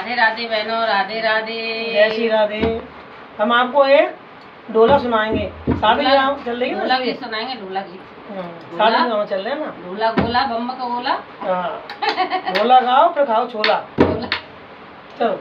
राधे राधे बहनों, राधे राधे। जय श्री राधे। हम आपको एक डोला सुनाएंगे। शादी गाँव चल रही है ना, ढोला भी सुनाएंगे। ढोला की शादी गाँव चल रहे हैं ना। ढोला गोला बम्ब का गोला। हाँ, ढोला गाओ फिर खाओ छोला। चलो।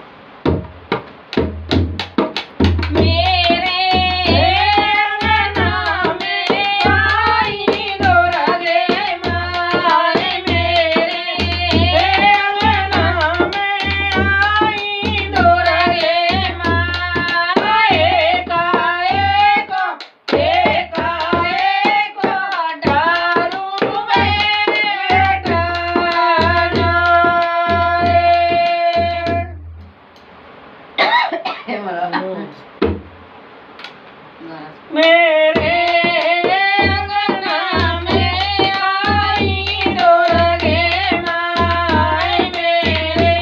मेरे अंगना में आई दोरगे माए, मेरे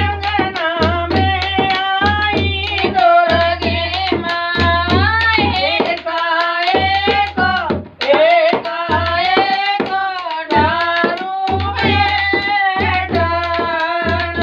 अंगना में आई दोरगे माए। एकाएक डारू में डालो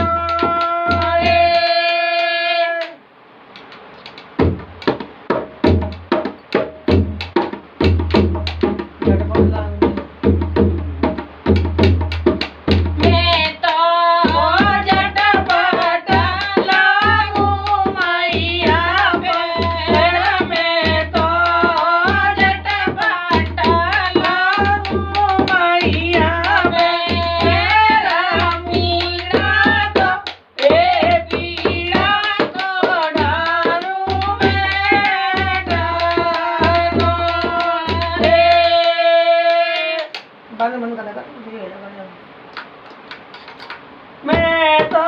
मैं तो